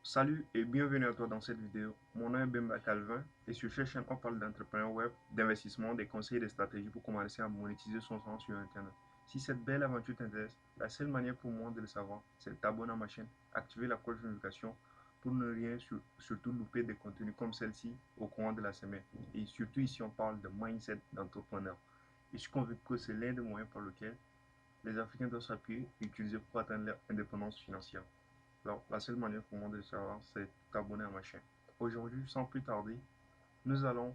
Salut et bienvenue à toi dans cette vidéo. Mon nom est Bemba Calvin et sur cette chaîne on parle d'entrepreneuriat web, d'investissement, des conseils et des stratégies pour commencer à monétiser son temps sur Internet. Si cette belle aventure t'intéresse, la seule manière pour moi de le savoir, c'est de t'abonner à ma chaîne, activer la cloche de notification pour ne rien surtout louper des contenus comme celle-ci au courant de la semaine. Et surtout ici on parle de mindset d'entrepreneur. Et je suis convaincu que c'est l'un des moyens par lequel les Africains doivent s'appuyer et utiliser pour atteindre leur indépendance financière. Alors, la seule manière pour moi de le savoir, c'est de t'abonner à ma chaîne. Aujourd'hui, sans plus tarder, nous allons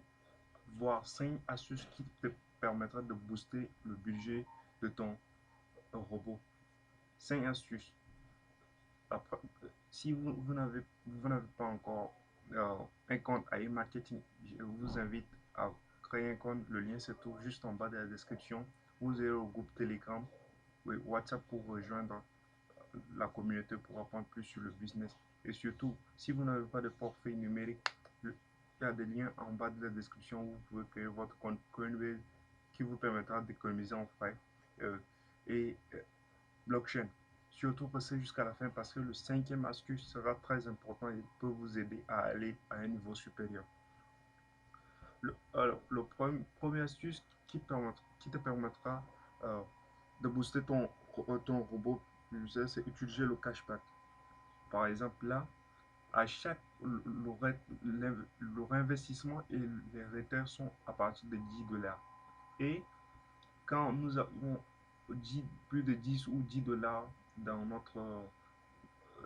voir 5 astuces qui te permettront de booster le budget de ton robot. 5 astuces. Après, si vous n'avez pas encore un compte à e-marketing, je vous invite à créer un compte. Le lien se trouve juste en bas de la description. Vous avez le groupe Telegram ou WhatsApp pour rejoindre la communauté pour apprendre plus sur le business. Et surtout, si vous n'avez pas de portefeuille numérique, il y a des liens en bas de la description où vous pouvez créer votre compte Coinbase qui vous permettra d'économiser en frais euh, et blockchain. Surtout restez jusqu'à la fin parce que le cinquième astuce sera très important et peut vous aider à aller à un niveau supérieur. Le premier astuce qui te permettra euh, de booster ton robot, c'est utiliser le cashback. Par exemple, là, à chaque le réinvestissement et les retards sont à partir de 10 dollars. Et quand nous avons plus de 10 ou 10 dollars dans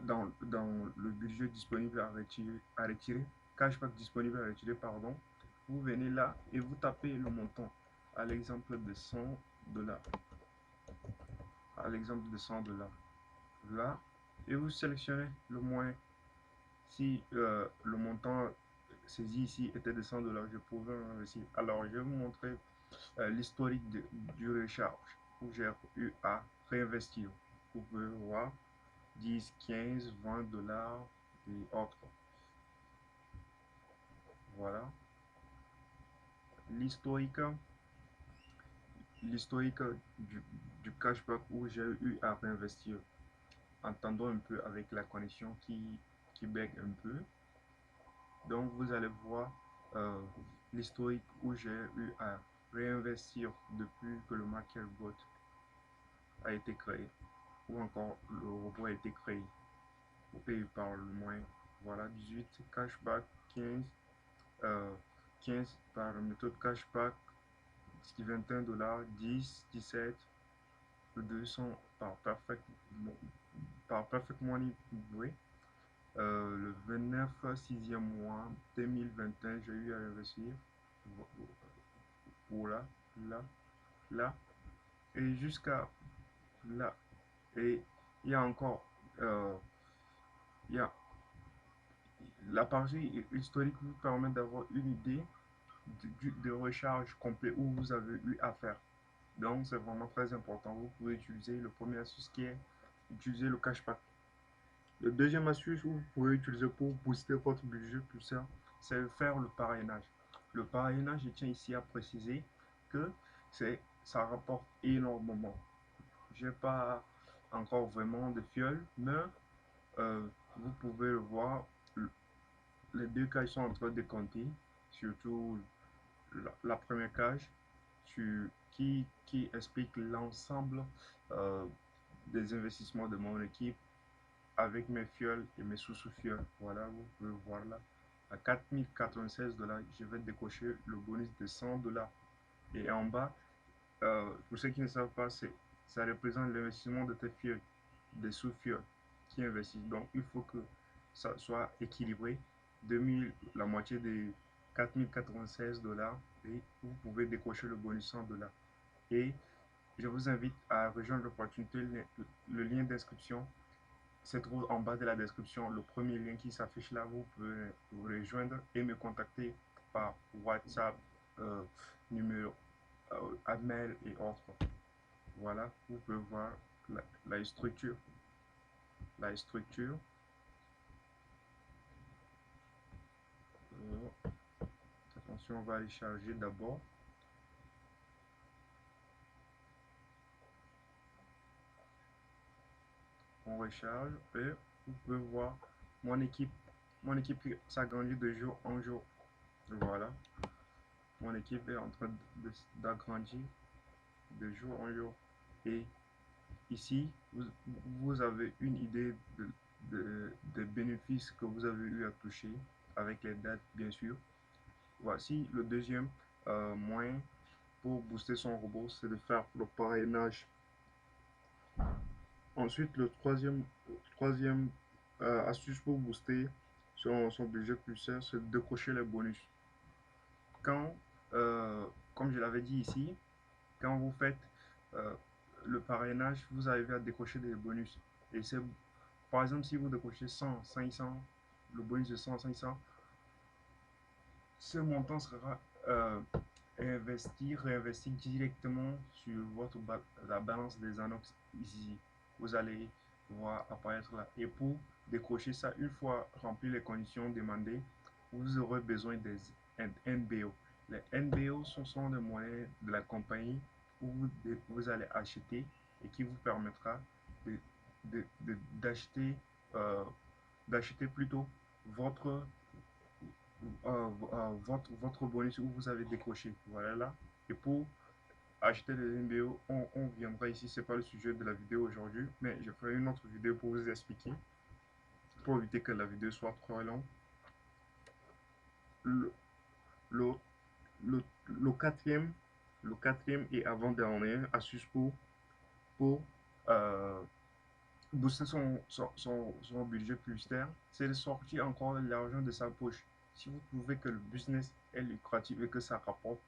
dans le budget disponible à retirer, cashback disponible à retirer, pardon, vous venez là et vous tapez le montant à l'exemple de 100 dollars. À l'exemple de 100 dollars. Là, et vous sélectionnez le moins. Si le montant saisi ici était de 100 dollars, je pouvais investir. Alors, je vais vous montrer l'historique du recharge où j'ai eu à réinvestir. Vous pouvez voir 10, 15, 20 dollars et autres. Voilà. L'historique, l'historique du cashback où j'ai eu à réinvestir. Entendons un peu avec la connexion qui bug un peu. Donc, vous allez voir euh, l'historique où j'ai eu à réinvestir depuis que le MakerBot a été créé, ou encore le robot a été créé, ou payé par le moins. Voilà, 18 cashback, 15, euh, 15 par méthode cashback, 21 dollars, 10, 17, 200 par Perfect Money, oui. Le 29 6e mois 2021, j'ai eu à investir. Voilà, là, là, et jusqu'à là. Et il y a encore, il y a la partie historique vous permet d'avoir une idée de recharge complet où vous avez eu à faire. Donc, c'est vraiment très important. Vous pouvez utiliser le premier astuce qui est utiliser le cashback. Le deuxième astuce que vous pouvez utiliser pour booster votre budget plus ça, c'est faire le parrainage. Le parrainage, je tiens ici à préciser que ça rapporte énormément. J'ai pas encore vraiment de fiole, mais vous pouvez le voir, les deux cages sont en train de compter, surtout la première cage qui explique l'ensemble euh, des investissements de mon équipe avec mes fioles et mes sous-fioles. Voilà, vous pouvez voir là. À 4096 dollars, je vais décocher le bonus de 100 dollars. Et en bas, pour ceux qui ne savent pas, ça représente l'investissement de tes fioles, des sous-fioles qui investissent. Donc, il faut que ça soit équilibré. 2000, la moitié de 4096 dollars et vous pouvez décocher le bonus 100 dollars. Et je vous invite à rejoindre l'opportunité. Le lien d'inscription se trouve en bas de la description. Le premier lien qui s'affiche là, vous pouvez vous rejoindre et me contacter par WhatsApp, euh, numéro, mail et autres. Voilà, vous pouvez voir la structure. La structure. Attention, on va aller charger d'abord. On recharge et vous pouvez voir mon équipe, mon équipe s'agrandit de jour en jour. Voilà, mon équipe est en train d'agrandir de jour en jour. Et ici, vous avez une idée des bénéfices que vous avez eu à toucher avec les dates, bien sûr. Voici le deuxième moyen pour booster son robot, c'est de faire le parrainage. Ensuite, le troisième astuce pour booster son budget pulsaire, c'est de décocher les bonus. Quand, euh, comme je l'avais dit ici, quand vous faites euh, le parrainage, vous arrivez à décocher des bonus. Et c'est, par exemple, si vous décochez 100, 500, le bonus de 100, 500, ce montant sera réinvesti directement sur la balance des annonces ici. Vous allez voir apparaître là. Et pour décrocher ça, une fois rempli les conditions demandées, vous aurez besoin des NBO. Les NBO sont des moyens de la compagnie où vous allez acheter et qui vous permettra d'acheter d'acheter plutôt votre votre bonus où vous avez décroché. Voilà là. Et pour acheter les MBO, on viendra ici. C'est pas le sujet de la vidéo aujourd'hui, mais je ferai une autre vidéo pour vous expliquer, pour éviter que la vidéo soit trop longue. Le, le, le quatrième, le quatrième et avant-dernier astuce pour euh, booster son budget publicitaire, c'est de sortir encore l'argent de sa poche. Si vous trouvez que le business est lucratif et que ça rapporte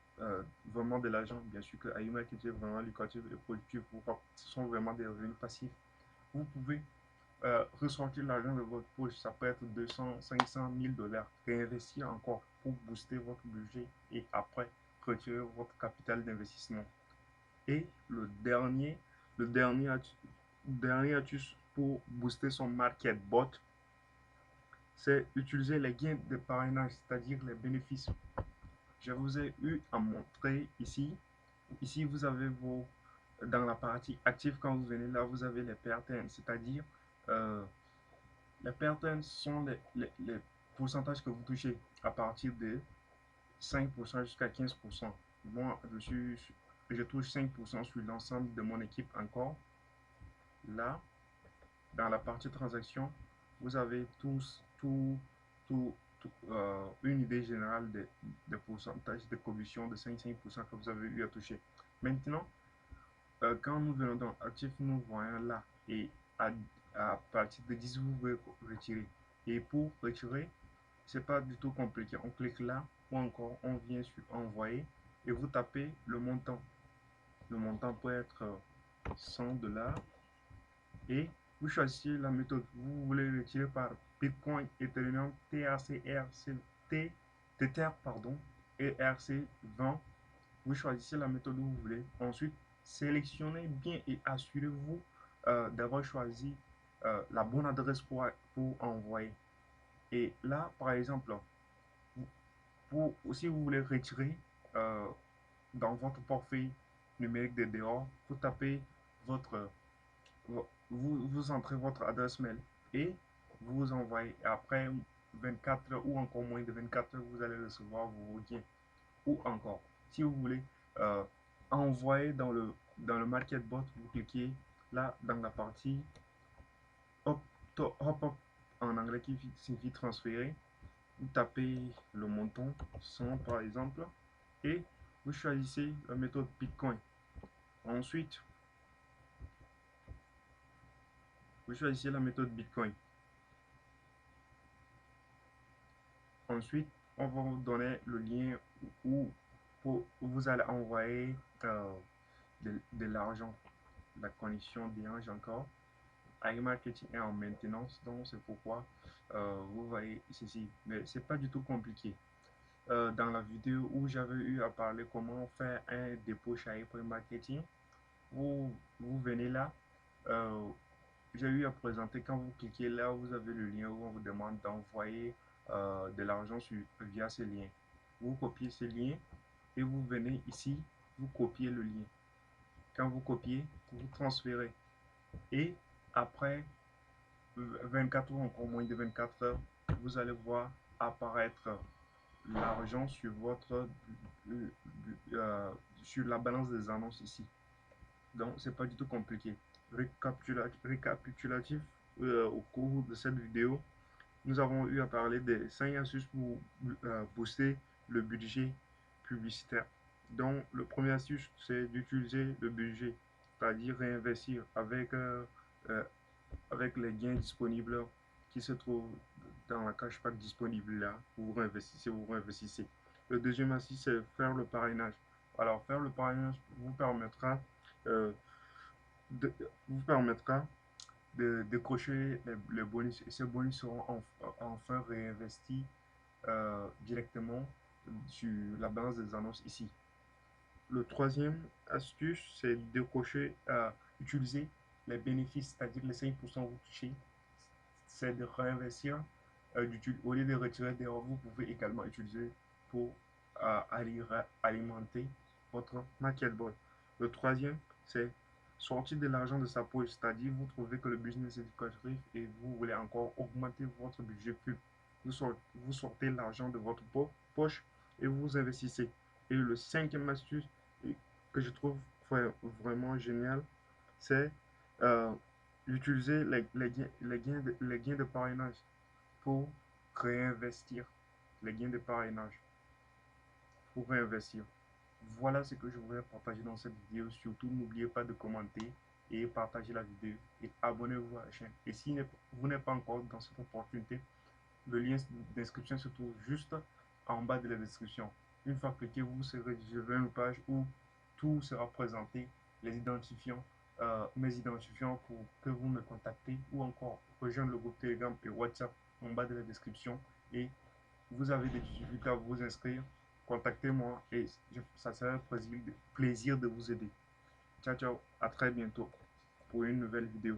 vraiment de l'argent, bien sûr que iMarketing est vraiment lucratif et productif, ce sont vraiment des revenus passifs, vous pouvez ressortir l'argent de votre poche. Ça peut être 200, 500, 1000 $, réinvestir encore pour booster votre budget et après retirer votre capital d'investissement. Et le dernier astuce pour booster son market bot, c'est utiliser les gains de parrainage, c'est-à-dire les bénéfices. Je vous ai eu à montrer ici. Ici, vous avez dans la partie active, quand vous venez là, vous avez les patterns, c'est-à-dire les patterns sont les pourcentages que vous touchez à partir de 5% jusqu'à 15%. Moi, je touche 5% sur l'ensemble de mon équipe encore. Là, dans la partie transaction, vous avez une idée générale des pourcentages de commission de 5% que vous avez eu à toucher. Maintenant, quand nous venons dans Actif, nous voyons là et à, à partir de 10, vous pouvez retirer. Et pour retirer, c'est pas du tout compliqué. On clique là ou encore on vient sur envoyer et vous tapez le montant. Le montant peut être 100 $ et vous choisissez la méthode. Vous voulez le retirer par Bitcoin, Ethereum, Tether, pardon, ERC20. Vous choisissez la méthode que vous voulez. Ensuite, sélectionnez bien et assurez-vous d'avoir choisi la bonne adresse pour envoyer. Et là, par exemple, si vous voulez retirer euh, dans votre portefeuille numérique de dehors, vous tapez votre, vous entrez votre adresse mail et vous envoyez. Après 24 heures ou encore moins de 24 heures, vous allez recevoir vos gains. Ou encore, si vous voulez euh, envoyer dans le market bot, vous cliquez là dans la partie hop, hop, hop en anglais qui signifie transférer. Vous tapez le montant 100 par exemple et vous choisissez la méthode Bitcoin. Ensuite, vous choisissez la méthode Bitcoin. Ensuite, on va vous donner le lien où vous allez envoyer de l'argent. La connexion dérange encore. iMarketing est en maintenance, donc c'est pourquoi vous voyez ceci. Mais c'est pas du tout compliqué. Dans la vidéo où j'avais eu à parler comment faire un dépôt chez iMarketing, vous venez là. euh, j'ai eu à présenter, quand vous cliquez là, vous avez le lien où on vous demande d'envoyer de l'argent via ce lien. Vous copiez ce lien et vous venez ici, vous copiez le lien. Quand vous copiez, vous transférez. Et après 24 heures, encore moins de 24 heures, vous allez voir apparaître l'argent sur votre euh, sur la balance des annonces ici. Donc, c'est pas du tout compliqué. Récapitulatif, au cours de cette vidéo, nous avons eu à parler des 5 astuces pour booster le budget publicitaire. Donc, le premier astuce, c'est d'utiliser le budget, c'est-à-dire réinvestir euh, avec les gains disponibles qui se trouvent dans la cashback disponible là. Vous réinvestissez, vous réinvestissez. Le deuxième astuce, c'est faire le parrainage. Alors, faire le parrainage vous permettra euh, de, vous permettra de décrocher les bonus et ces bonus seront enfin réinvestis directement sur la base des annonces ici. Le troisième astuce, c'est de décrocher, utiliser les bénéfices, c'est-à-dire les 5% que vous touchez, c'est de réinvestir. Au lieu de retirer des euros, vous pouvez également utiliser pour alimenter votre marketball. Le troisième, c'est sortir de l'argent de sa poche, c'est-à-dire vous trouvez que le business est lucratif et vous voulez encore augmenter votre budget pub. Vous sortez l'argent de votre poche et vous investissez. Et le cinquième astuce que je trouve vraiment génial, c'est euh, utiliser les gains de parrainage pour réinvestir. Les gains de parrainage pour réinvestir. Voilà ce que je voudrais partager dans cette vidéo. Surtout, n'oubliez pas de commenter et partager la vidéo et abonnez-vous à la chaîne. Et si vous n'êtes pas encore dans cette opportunité, le lien d'inscription se trouve juste en bas de la description. Une fois cliqué, vous serez dirigé vers une page où tout sera présenté, les identifiants, mes identifiants pour que vous me contactez ou encore rejoindre le groupe Telegram et WhatsApp en bas de la description. Et vous avez des difficultés à vous inscrire, contactez-moi et ça sera un plaisir de vous aider. Ciao, ciao, à très bientôt pour une nouvelle vidéo.